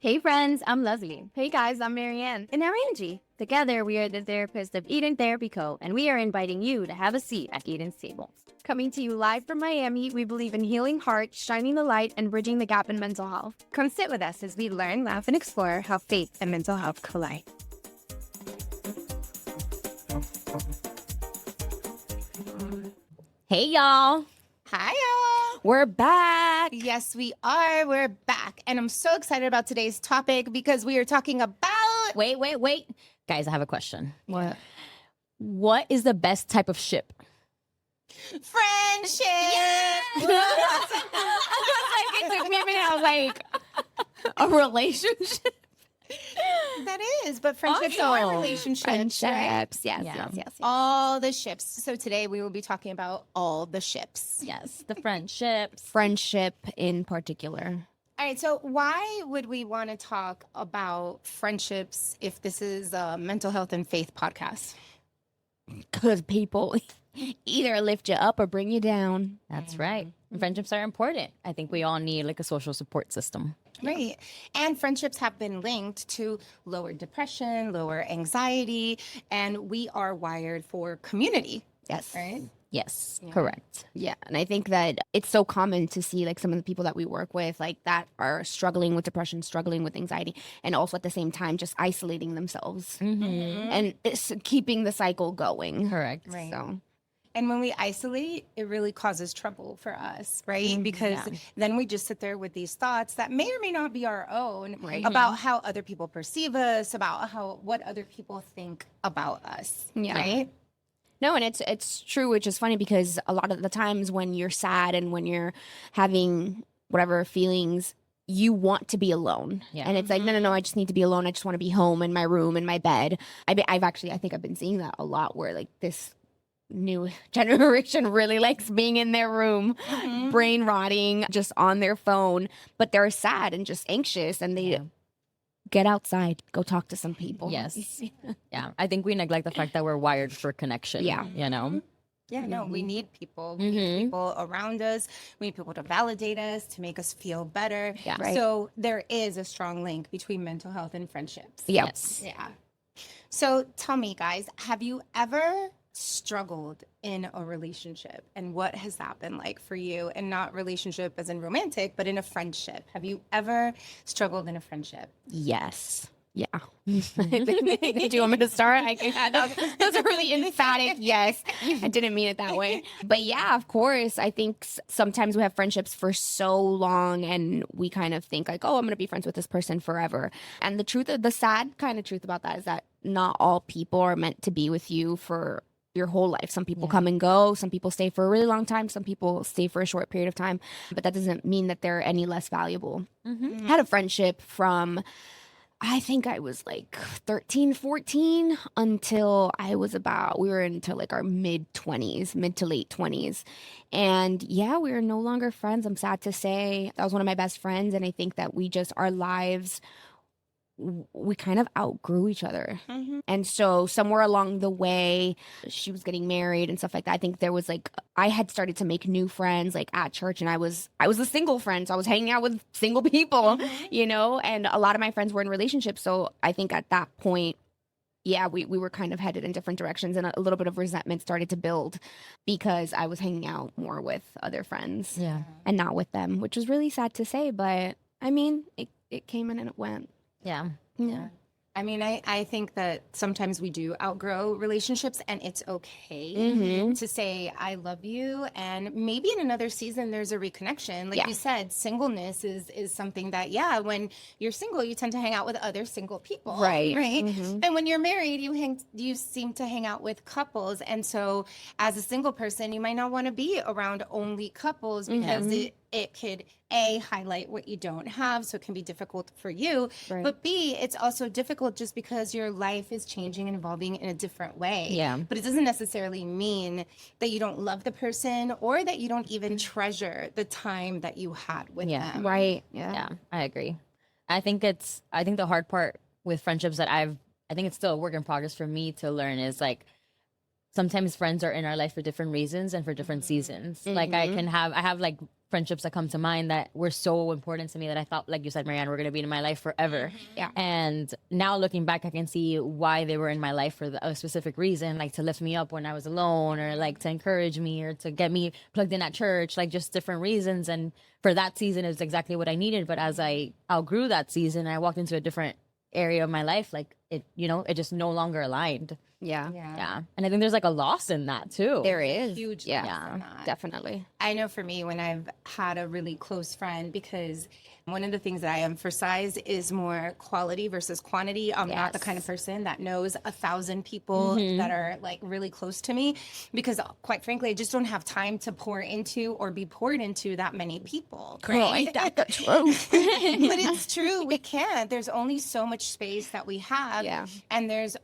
Hey friends, I'm Leslie. Hey guys, I'm Marianne. And I'm Angie. Together, we are the therapists of Eden Therapy Co., and we are inviting you to have a seat at Eden's table. Coming to you live from Miami, we believe in healing hearts, shining the light, and bridging the gap in mental health. Come sit with us as we learn, laugh, and explore how faith and mental health collide. Hey y'all, Hi, y'all. We're back. Yes, we are. We're back. And I'm so excited about today's topic because we are talking about... wait. Guys, I have a question. What? What is the best type of ship? friendship. It took me a minute. I was like, a relationship? That is, but friendships are relationships. Right? Friendships. Yes, Yeah. yes. All the ships. So today we will be talking about all the ships. Yes, the friendships. Friendship in particular. All right, so why would we want to talk about friendships if this is a mental health and faith podcast? Because people either lift you up or bring you down. That's right. And friendships are important. I think we all need like a social support system. Right. And friendships have been linked to lower depression, lower anxiety, and we are wired for community. Yes. Right? Yes, correct. Yeah, and I think that it's so common to see like some of the people that we work with like that are struggling with depression, struggling with anxiety, and also at the same time just isolating themselves and it's keeping the cycle going. Correct. Right. So And when we isolate, it really causes trouble for us, right? Because then we just sit there with these thoughts that may or may not be our own about how other people perceive us, about what other people think about us. Yeah. Right? no, and it's true, which is funny because a lot of the times when you're sad and when you're having whatever feelings, you want to be alone. Yeah. And it's like, no, I just need to be alone. I just want to be home in my room, in my bed. I think I've been seeing that a lot where like this new generation really likes being in their room, brain rotting, just on their phone, but they're sad and just anxious and they get outside, go talk to some people. Yes. Yeah. I think we neglect the fact that we're wired for connection. Yeah. You know? Yeah, no, we need people. We need people around us. We need people to validate us, to make us feel better. Yeah. Right. So there is a strong link between mental health and friendships. Yep. Yes. Yeah. So tell me, guys, have you ever struggled in a relationship? And what has that been like for you? And not relationship as in romantic, but in a friendship. Have you ever struggled in a friendship? Yes. Yeah. Do you want me to start? I can. That's a really emphatic yes. I didn't mean it that way. But yeah, of course. I think sometimes we have friendships for so long and we kind of think like, oh, I'm going to be friends with this person forever. And the sad kind of truth about that is that not all people are meant to be with you for your whole life. Some people come and go. Some people stay for a really long time. Some people stay for a short period of time. But that doesn't mean that they're any less valuable. I had a friendship from... I think I was like 13, 14 until we were into like our mid to late 20s. And yeah, we were no longer friends. I'm sad to say that was one of my best friends. And I think that our lives, we kind of outgrew each other. And so somewhere along the way, she was getting married and stuff like that. I think there was like, I had started to make new friends like at church, and I was a single friend. So I was hanging out with single people, you know, and a lot of my friends were in relationships. So I think at that point, yeah, we were kind of headed in different directions, and a little bit of resentment started to build because I was hanging out more with other friends and not with them, which was really sad to say. But I mean, it came in and it went. Yeah. Yeah. I mean, I think that sometimes we do outgrow relationships, and it's okay to say, I love you. And maybe in another season, there's a reconnection. Like you said, singleness is something that, when you're single, you tend to hang out with other single people. Right. Right. And when you're married, you seem to hang out with couples. And so as a single person, you might not want to be around only couples because it could highlight what you don't have, so it can be difficult for you. Right. But B, it's also difficult just because your life is changing and evolving in a different way. Yeah. But it doesn't necessarily mean that you don't love the person or that you don't even treasure the time that you had with them. Right. Yeah, I agree. I think the hard part with friendships that I think it's still a work in progress for me to learn is like, sometimes friends are in our life for different reasons and for different seasons. Like I have like friendships that come to mind that were so important to me that I thought, like you said, Marianne, were going to be in my life forever. Yeah. And now looking back, I can see why they were in my life for a specific reason, like to lift me up when I was alone, or like to encourage me, or to get me plugged in at church, like just different reasons. And for that season, it was exactly what I needed. But as I outgrew that season, I walked into a different area of my life, like it, it just no longer aligned. Yeah. Yeah. And I think there's like a loss in that too. There is. Huge Yeah. loss in that. Definitely. I know for me, when I've had a really close friend, because one of the things that I emphasize is more quality versus quantity. I'm not the kind of person that knows 1,000 people that are like really close to me, because quite frankly, I just don't have time to pour into or be poured into that many people. Right? That's true. But it's true. We can't. There's only so much space that we have. Yeah. And there's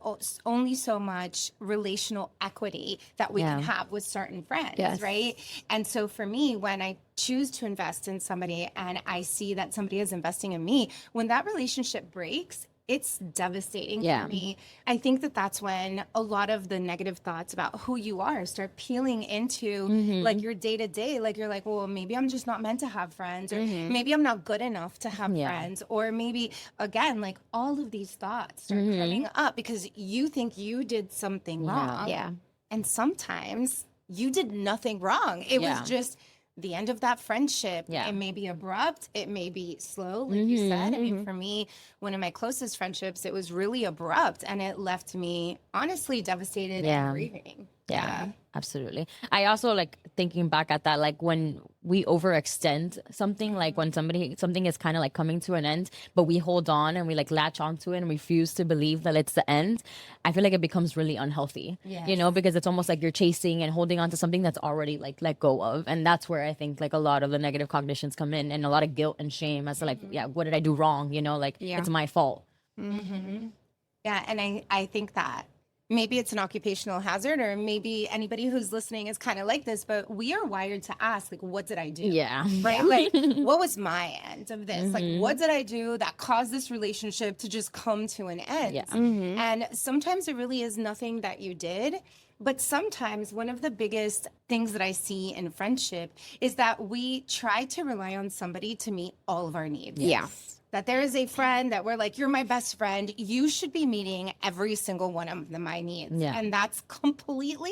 only so much relational equity that we can have with certain friends. Yes. Right. And so for me, when I choose to invest in somebody and I see that somebody is investing in me, when that relationship breaks, it's devastating for me. I think that that's when a lot of the negative thoughts about who you are start peeling into like your day to day. Like you're like, well, maybe I'm just not meant to have friends, or maybe I'm not good enough to have friends, or maybe again, like all of these thoughts start coming up because you think you did something wrong. Yeah. And sometimes you did nothing wrong. It was just the end of that friendship. It may be abrupt. It may be slow, like you said. I mean, for me, one of my closest friendships, it was really abrupt, and it left me honestly devastated and grieving. Yeah, absolutely. I also like thinking back at that, like when we overextend something, like when something is kind of like coming to an end, but we hold on and we like latch onto it and refuse to believe that it's the end. I feel like it becomes really unhealthy, because it's almost like you're chasing and holding on to something that's already like let go of. And that's where I think like a lot of the negative cognitions come in, and a lot of guilt and shame as to like, what did I do wrong? It's my fault. Yeah. And I think that maybe it's an occupational hazard, or maybe anybody who's listening is kind of like this, but we are wired to ask, like, what did I do? Yeah. Right? Like, what was my end of this? Like, what did I do that caused this relationship to just come to an end? Yeah. And sometimes it really is nothing that you did. But sometimes one of the biggest things that I see in friendship is that we try to rely on somebody to meet all of our needs. Yeah. That there is a friend that we're like, you're my best friend. You should be meeting every single one of my needs. Yeah. And that's completely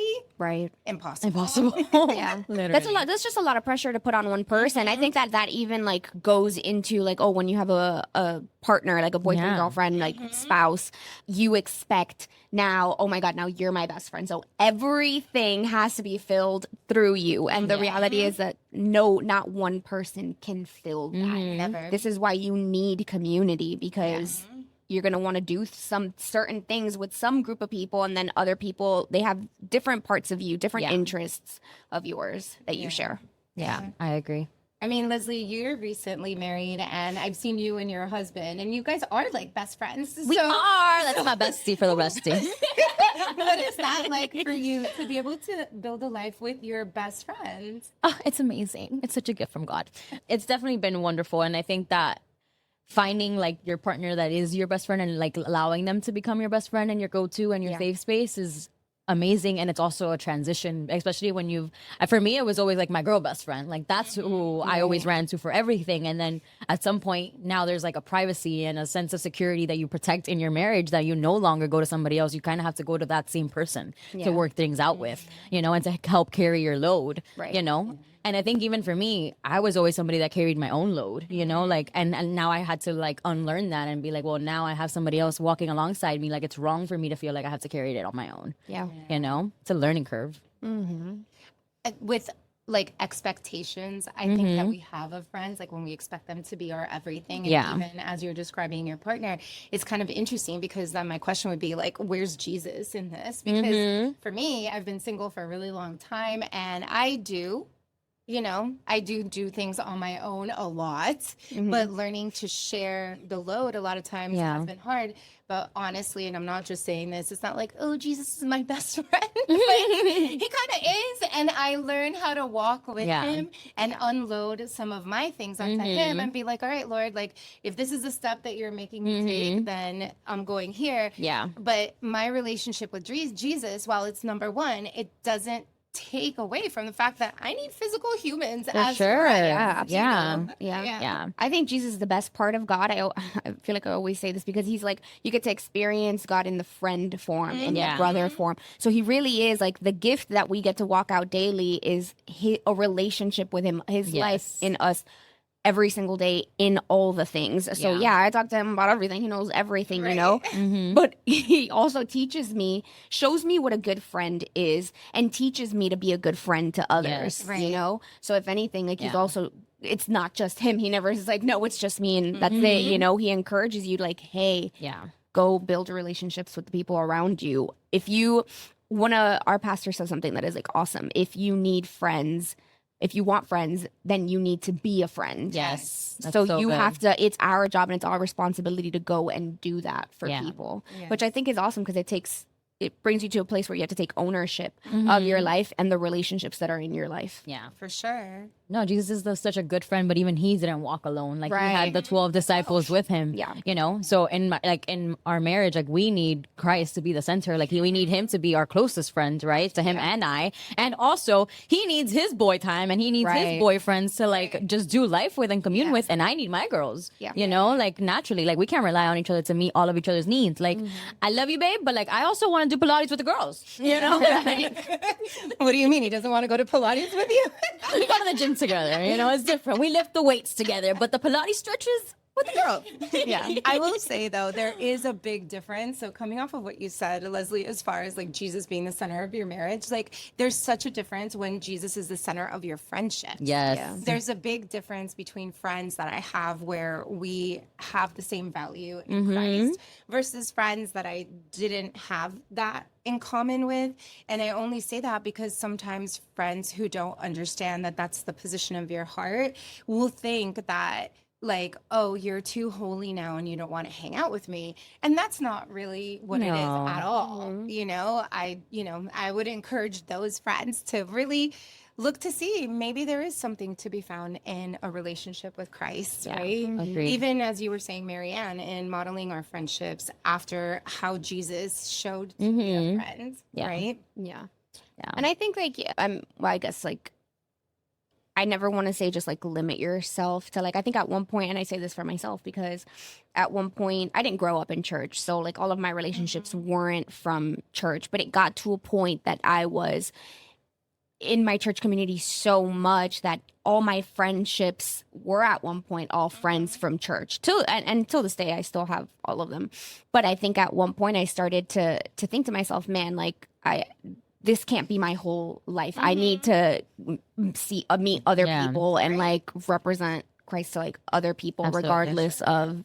impossible. Impossible. Yeah. Literally. That's a lot. That's just a lot of pressure to put on one person. I think that even like goes into like, oh, when you have a partner, like a boyfriend, girlfriend, like spouse, you expect now, oh my God, now you're my best friend. So everything has to be filled through you. And the reality is that no, not one person can fill that. Never. This is why you need community, because you're going to want to do some certain things with some group of people, and then other people, they have different parts of you, different interests of yours that you share. Yeah, I agree. I mean, Leslie, you're recently married, and I've seen you and your husband, and you guys are like best friends. We are. That's my bestie for the bestie. What is that like for you to be able to build a life with your best friends? Oh, it's amazing. It's such a gift from God. It's definitely been wonderful. And I think that finding like your partner that is your best friend and like allowing them to become your best friend and your go-to and your safe space is amazing. And it's also a transition, especially when for me, it was always like my girl best friend. Like that's who I always ran to for everything. And then at some point now there's like a privacy and a sense of security that you protect in your marriage, that you no longer go to somebody else. You kind of have to go to that same person to work things out with, and to help carry your load, And I think even for me, I was always somebody that carried my own load, like, and now I had to like unlearn that and be like, well, now I have somebody else walking alongside me. Like it's wrong for me to feel like I have to carry it on my own. Yeah. It's a learning curve. With like expectations, I think that we have of friends, like when we expect them to be our everything. And even as you're describing your partner, it's kind of interesting, because then my question would be like, where's Jesus in this? Because for me, I've been single for a really long time, and I do things on my own a lot, but learning to share the load a lot of times has been hard. But honestly, and I'm not just saying this, it's not like, oh, Jesus is my best friend. But he kind of is. And I learned how to walk with him and unload some of my things onto him and be like, all right, Lord, like if this is the step that you're making me take, then I'm going here. Yeah. But my relationship with Jesus, while it's number one, it doesn't take away from the fact that I need physical humans For as sure. friends. Yeah. I think Jesus is the best part of God. I feel like I always say this because he's like, you get to experience God in the friend form, in the brother form. So he really is like the gift that we get to walk out daily is a relationship with him, his life in us every single day in all the things. So I talk to him about everything. He knows everything, you know, but he also teaches me, shows me what a good friend is and teaches me to be a good friend to others, you know? So if anything, like he's also, it's not just him. He never is like, no, it's just me and that's it. You know, he encourages you like, hey, go build relationships with the people around you. If you our pastor says something that is like awesome. If you need friends, if you want friends, then you need to be a friend. Yes. So you have to, it's our job and it's our responsibility to go and do that for people, which I think is awesome because it brings you to a place where you have to take ownership of your life and the relationships that are in your life. Yeah, for sure. No, Jesus is such a good friend, but even he didn't walk alone. Like he had the 12 disciples with him. Yeah, you know. So in our marriage, like we need Christ to be the center. Like we need him to be our closest friend, right? To him and I, and also he needs his boy time and he needs his boyfriends to like just do life with and commune with. And I need my girls. Yeah, you know, like naturally, like we can't rely on each other to meet all of each other's needs. Like I love you, babe, but like I also want to do Pilates with the girls. You know. What do you mean? He doesn't want to go to Pilates with you? We go to the gym together, you know, it's different. We lift the weights together, but the Pilates stretches with the girl. I will say though, there is a big difference. So coming off of what you said, Leslie, as far as like Jesus being the center of your marriage, like there's such a difference when Jesus is the center of your friendship. Yes. There's a big difference between friends that I have where we have the same value in Christ versus friends that I didn't have that in common with. And I only say that because sometimes friends who don't understand that that's the position of your heart will think that like, oh, you're too holy now and you don't want to hang out with me. And that's not really what it is at all. You know, I would encourage those friends to really look to see maybe there is something to be found in a relationship with Christ, right? Agreed. Even as you were saying, Marianne, in modeling our friendships after how Jesus showed to be a friend, right? Yeah. And I think like, I guess like, I never want to say just like limit yourself to like, I think at one point, and I say this for myself because at one point I didn't grow up in church. So like all of my relationships weren't from church, but it got to a point that I was in my church community so much that all my friendships were at one point all friends from church. And till this day, I still have all of them. But I think at one point I started to think to myself, man, like this can't be my whole life. I need to meet other people and like represent Christ to like other people, regardless of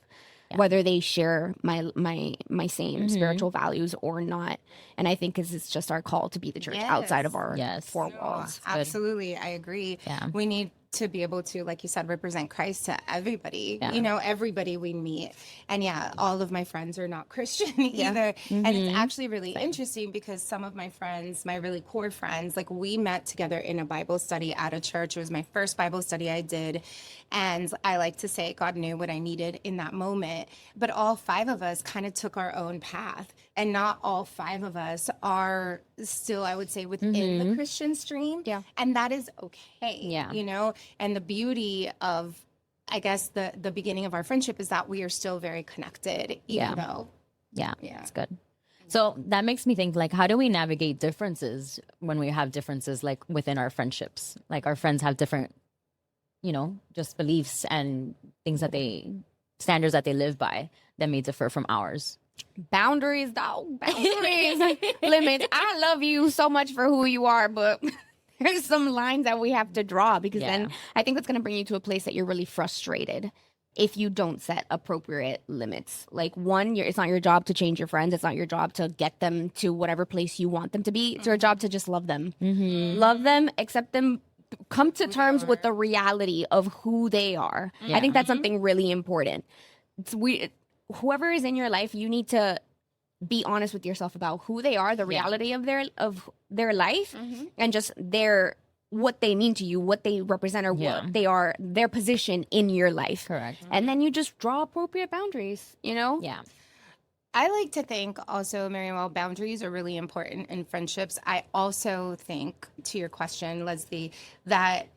whether they share my same spiritual values or not. And I think it's just our call to be the church outside of our four walls. Absolutely. I agree. We need to be able to, like you said, represent Christ to everybody, you know, everybody we meet. And all of my friends are not Christian either. And it's actually really interesting because some of my friends, my really core friends, like we met together in a Bible study at a church. It was my first Bible study I did. And I like to say God knew what I needed in that moment. But all 5 of us kind of took our own path. And not all 5 of us are still, I would say, within the Christian stream. Yeah. And that is okay. Yeah. You know, and the beauty of, I guess, the beginning of our friendship is that we are still very connected, even though. Yeah. It's good. So that makes me think, like, how do we navigate differences when we have differences, like, within our friendships? Like, our friends have different, you know, just beliefs and things standards that they live by that may differ from ours. Boundaries, dog. Boundaries. Limits. I love you so much for who you are, but there's some lines that we have to draw because then I think that's going to bring you to a place that you're really frustrated if you don't set appropriate limits. Like it's not your job to change your friends. It's not your job to get them to whatever place you want them to be. It's your job to just love them. Love them, accept them, come to terms with the reality of who they are. I think that's something really important. Whoever is in your life, you need to be honest with yourself about who they are, the reality of their life, and just what they mean to you, what they represent, or what they are, their position in your life. Correct. And then you just draw appropriate boundaries, you know? Yeah. I like to think also, Marianne, while boundaries are really important in friendships, I also think, to your question, Leslie, that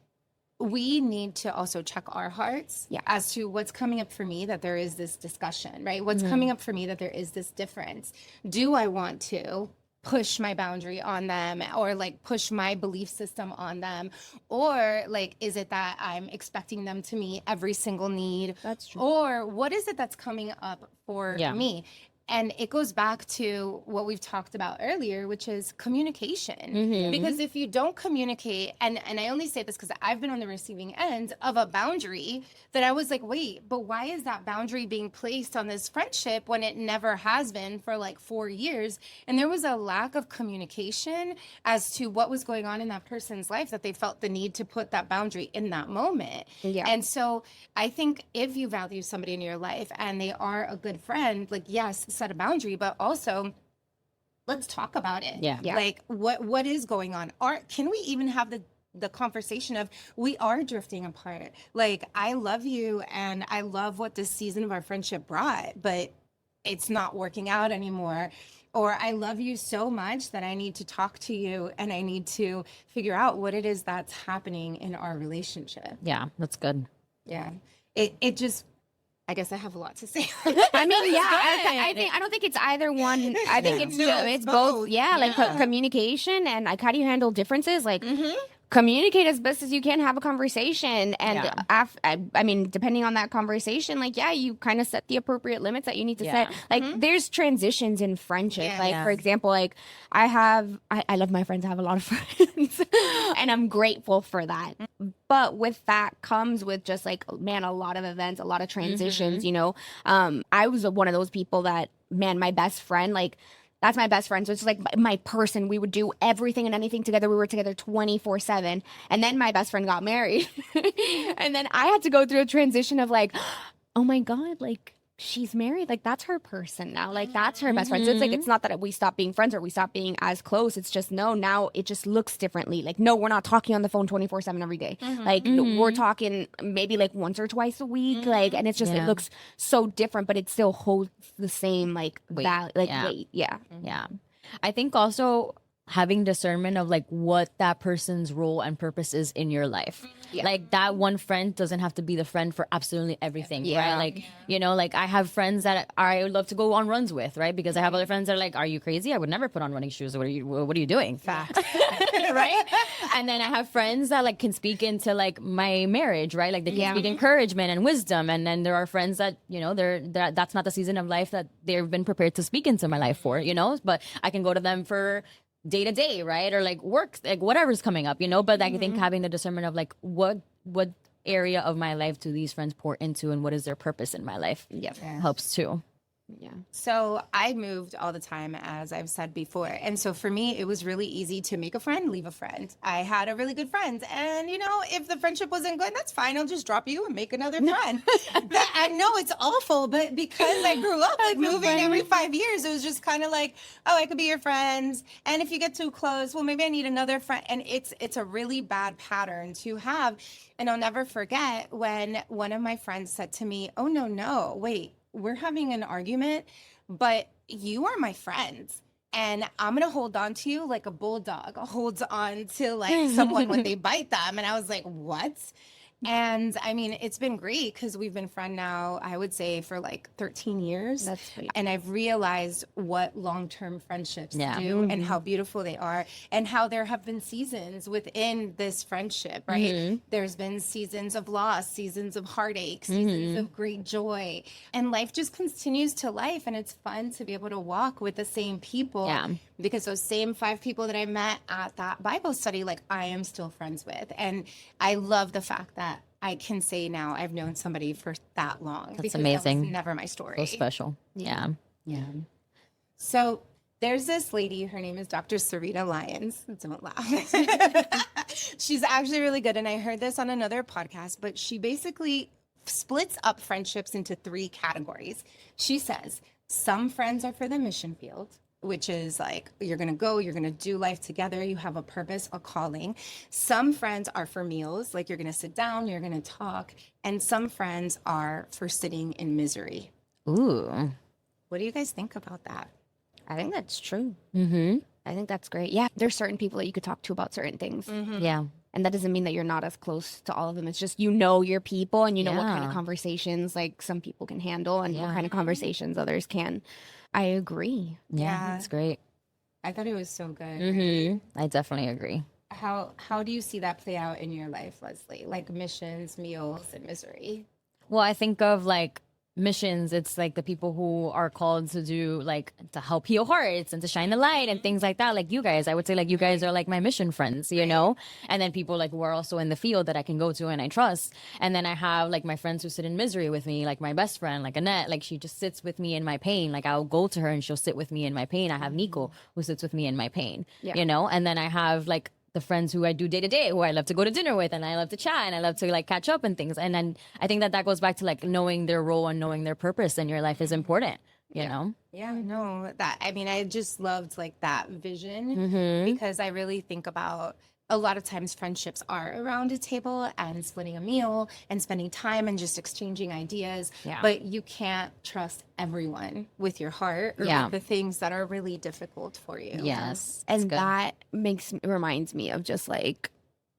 we need to also check our hearts as to what's coming up for me, that there is this discussion, right? What's coming up for me, that there is this difference. Do I want to push my boundary on them, or like push my belief system on them? Or like, is it that I'm expecting them to meet every single need? That's true. Or what is it that's coming up for me? And it goes back to what we've talked about earlier, which is communication. Because if you don't communicate, and I only say this because I've been on the receiving end of a boundary that I was like, wait, but why is that boundary being placed on this friendship when it never has been for like 4 years? And there was a lack of communication as to what was going on in that person's life, that they felt the need to put that boundary in that moment. And so I think if you value somebody in your life and they are a good friend, like, yes, set a boundary, but also let's talk about it. Like, what is going on? Can we even have the conversation of, we are drifting apart? Like, I love you and I love what this season of our friendship brought, but it's not working out anymore. Or I love you so much that I need to talk to you and I need to figure out what it is that's happening in our relationship. Yeah, that's good. Yeah. It just, I guess I have a lot to say. I mean, I don't think it's either one. I think it's both. Yeah, like communication and like, how do you handle differences? Like, communicate as best as you can, have a conversation, and I mean, depending on that conversation, like, you kind of set the appropriate limits that you need to set. Like, there's transitions in friendship. For example, like, I love my friends. I have a lot of friends, and I'm grateful for that. But with that comes with just like, man, a lot of events, a lot of transitions. You know, I was one of those people that, man, my best friend, like, that's my best friend. So it's like my person. We would do everything and anything together. We were together 24/7. And then my best friend got married. And then I had to go through a transition of like, oh my God, like, she's married. Like, that's her person now. Like, that's her best friend. So it's like, it's not that we stop being friends or we stop being as close. It's just, no, now it just looks differently. Like, no, we're not talking on the phone 24/7 every day. Like, we're talking maybe like once or twice a week. Like, and it's just, it looks so different, but it still holds the same, like, weight. Weight. Yeah. I think also having discernment of like what that person's role and purpose is in your life. Like, that one friend doesn't have to be the friend for absolutely everything, right? Like, you know, like, I have friends that I would love to go on runs with, right? Because I have other friends that are like, are you crazy? I would never put on running shoes. What are you doing? Fact. Right? And then I have friends that like can speak into like my marriage, right? Like, they can speak encouragement and wisdom. And then there are friends that, you know, that's not the season of life that they've been prepared to speak into my life for, you know, but I can go to them for day to day, right? Or like work, like whatever's coming up, you know, but I think having the discernment of like, what area of my life do these friends pour into and what is their purpose in my life helps too. So I moved all the time, as I've said before. And so for me, it was really easy to make a friend, leave a friend. I had a really good friend. And, you know, if the friendship wasn't good, that's fine. I'll just drop you and make another friend. I know it's awful, but because I grew up like moving every 5 years, it was just kind of like, oh, I could be your friend. And if you get too close, well, maybe I need another friend. And it's a really bad pattern to have. And I'll never forget when one of my friends said to me, oh, no, wait. We're having an argument, but you are my friends. And I'm going to hold on to you like a bulldog holds on to like someone when they bite them. And I was like, what? And I mean, it's been great because we've been friends now, I would say, for like 13 years. That's sweet. And I've realized what long-term friendships do and how beautiful they are, and how there have been seasons within this friendship, right? There's been seasons of loss, seasons of heartache, seasons of great joy. And life just continues to life. And it's fun to be able to walk with the same people. Because those same 5 people that I met at that Bible study, like, I am still friends with. And I love the fact that I can say now I've known somebody for that long. That's amazing. That was never my story. So special. Yeah. So there's this lady, her name is Dr. Sarita Lyons. Don't laugh. She's actually really good. And I heard this on another podcast, but she basically splits up friendships into 3 categories. She says, some friends are for the mission field, which is like, you're going to go, you're going to do life together. You have a purpose, a calling. Some friends are for meals, like you're going to sit down, you're going to talk. And some friends are for sitting in misery. Ooh. What do you guys think about that? I think that's true. Mm-hmm. I think that's great. Yeah, there's certain people that you could talk to about certain things. Yeah. And that doesn't mean that you're not as close to all of them. It's just you know your people and you know what kind of Yeah. conversations like some people can handle and what Yeah. kind of conversations others can. I agree. Yeah. It's great. I thought it was so good. Mm-hmm. I definitely agree. How do you see that play out in your life, Leslie? Like missions, meals, and misery? Well, I think of like missions, it's like the people who are called to do like to help heal hearts and to shine the light and things like that. Like you guys, I would say like you guys are like my mission friends, you know? And then people like who are also in the field that I can go to and I trust. And then I have like my friends who sit in misery with me, like my best friend, like Annette, like she just sits with me in my pain. Like I'll go to her and she'll sit with me in my pain. I have Nico who sits with me in my pain, you know? And then I have like the friends who I do day to day, who I love to go to dinner with, and I love to chat, and I love to like catch up and things. And then I think that goes back to like knowing their role and knowing their purpose in your life is important, you know? Yeah, no, that, I mean, I just loved like that vision because I really think about a lot of times friendships are around a table and splitting a meal and spending time and just exchanging ideas. Yeah. But you can't trust everyone with your heart or with the things that are really difficult for you. Yes. And that reminds me of just like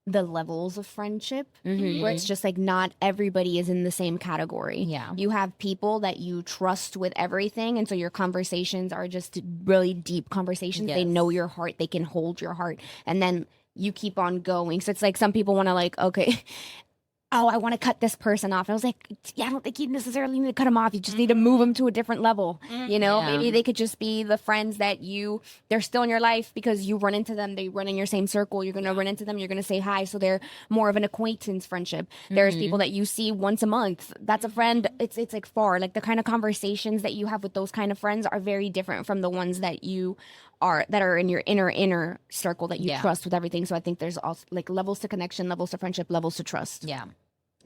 the levels of friendship where it's just like not everybody is in the same category. Yeah. You have people that you trust with everything. And so your conversations are just really deep conversations. They know your heart. They can hold your heart. And then you keep on going. So it's like some people want to like, okay, oh, I want to cut this person off. And I was like, yeah, I don't think you necessarily need to cut them off. You just need to move them to a different level. You know, maybe they could just be the friends that they're still in your life because you run into them. They run in your same circle. You're going to run into them. You're going to say hi. So they're more of an acquaintance friendship. There's people that you see once a month. That's a friend. It's like far. Like the kind of conversations that you have with those kind of friends are very different from the ones that are in your inner circle that you trust with everything. So I think there's also like levels to connection, levels to friendship, levels to trust. Yeah.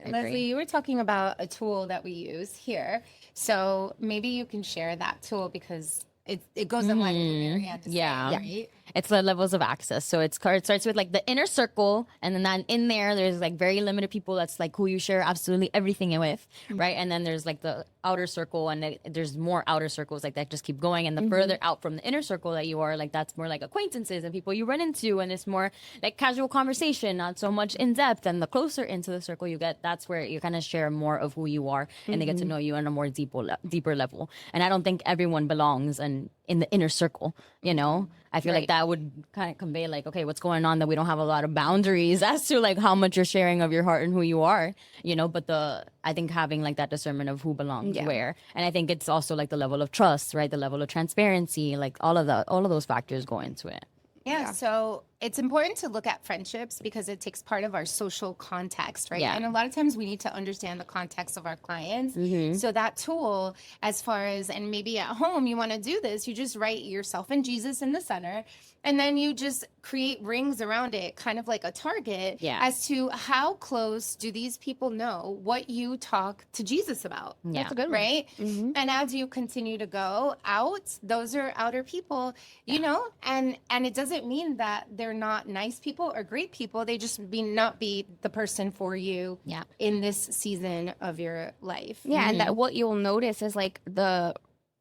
Leslie, you were talking about a tool that we use here. So maybe you can share that tool because it goes in line with what Marianne is saying, right? It's the levels of access. So it starts with like the inner circle, and then in there, there's like very limited people. That's like who you share absolutely everything with, right? And then there's like the outer circle, and there's more outer circles like that just keep going. And the further out from the inner circle that you are, like that's more like acquaintances and people you run into, and it's more like casual conversation, not so much in depth. And the closer into the circle you get, that's where you kind of share more of who you are, and they get to know you on a more deeper level. And I don't think everyone belongs in the inner circle, you know? I feel like that would kind of convey like, okay, what's going on, that we don't have a lot of boundaries as to like how much you're sharing of your heart and who you are, you know, but I think having like that discernment of who belongs where. And I think it's also like the level of trust, right? The level of transparency, like all of those factors go into it. Yeah, so it's important to look at friendships because it takes part of our social context, right? Yeah. And a lot of times we need to understand the context of our clients. So that tool, as far as, and maybe at home you want to do this, you just write yourself and Jesus in the center, and then you just create rings around it, kind of like a target, as to how close do these people know what you talk to Jesus about. Yeah. That's a good one. Right? And as you continue to go out, those are outer people, you know, and it doesn't mean that they're not nice people or great people. They just not be the person for you in this season of your life. Yeah, and that what you'll notice is like the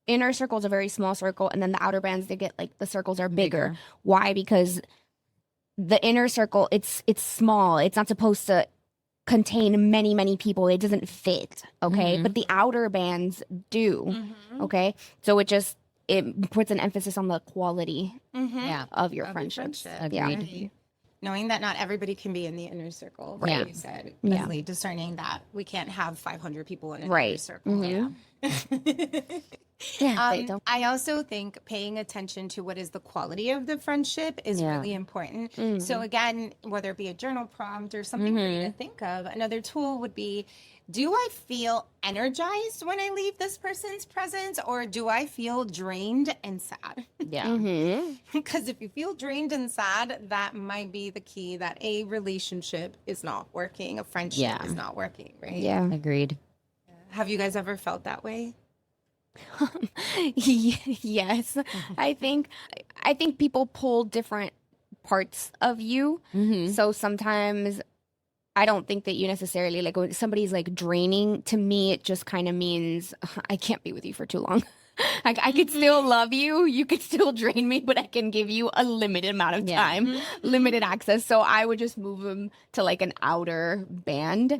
inner circle is a very small circle, and then the outer bands, they get like the circles are bigger. Why? Because the inner circle, it's small. It's not supposed to contain many people. It doesn't fit, okay? But the outer bands do, okay? So it puts an emphasis on the quality of your friendships. Agreed. Knowing that not everybody can be in the inner circle, Right. like you said, Leslie, discerning that we can't have 500 people in an inner circle. I also think paying attention to what is the quality of the friendship is really important. So again, whether it be a journal prompt or something for you to think of, another tool would be, do I feel energized when I leave this person's presence, or do I feel drained and sad? Yeah. Because if you feel drained and sad, that might be the key that a relationship is not working, a friendship is not working, right? Yeah. Agreed. Have you guys ever felt that way? Yes. I think people pull different parts of you. So sometimes I don't think that you necessarily, like when somebody's like draining, to me it just kind of means I can't be with you for too long. I could still love you. You could still drain me, but I can give you a limited amount of time, limited access. So I would just move him to like an outer band.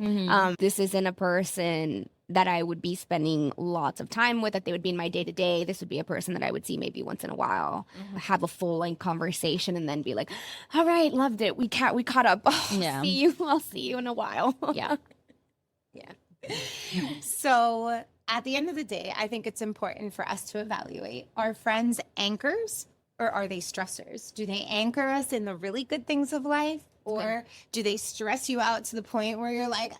This isn't a person that I would be spending lots of time with, that they would be in my day to day. This would be a person that I would see maybe once in a while, have a full length conversation, and then be like, all right, loved it. We caught up. Oh, see you. I'll see you in a while. Yeah. So at the end of the day, I think it's important for us to evaluate, are friends anchors or are they stressors? Do they anchor us in the really good things of life, or do they stress you out to the point where you're like,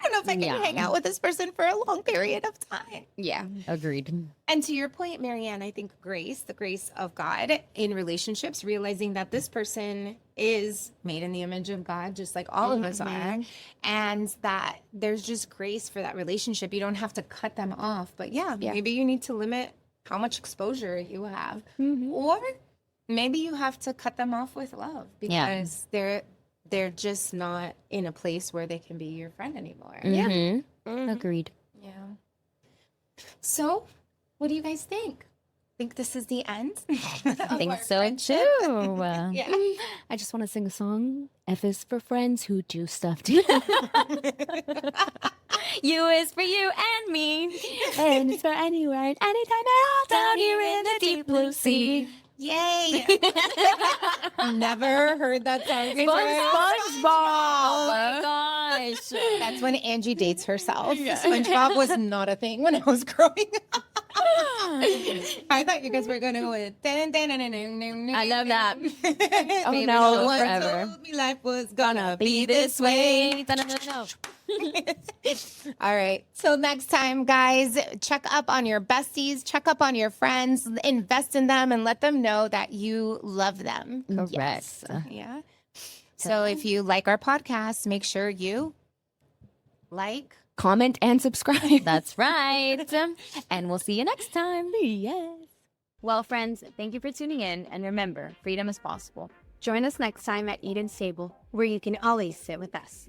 I don't know if I can hang out with this person for a long period of time? Yeah. Agreed. And to your point, Marianne, I think the grace of God in relationships, realizing that this person is made in the image of God, just like all of us are, and that there's just grace for that relationship. You don't have to cut them off, but maybe you need to limit how much exposure you have, or maybe you have to cut them off with love because they're just not in a place where they can be your friend anymore. Agreed. Yeah. So, what do you guys think? Think this is the end? I think so too. I just want to sing a song. F is for friends who do stuff together. U is for you and me. And it's for anywhere and anytime at all down here in the deep blue sea. Yay! Never heard that song before. SpongeBob. Oh my gosh. That's when Angie dates herself. SpongeBob was not a thing when I was growing up. I thought you guys were going to go with I love that. Oh no, one forever. told me life was gonna be this way. All right. So next time, guys, check up on your besties, check up on your friends, invest in them, and let them know that you love them. Correct. Yes. Yeah. So if you like our podcast, make sure you like, comment, and subscribe. That's right. And we'll see you next time. Yes. Well, friends, thank you for tuning in. And remember, freedom is possible. Join us next time at Eden's Table, where you can always sit with us.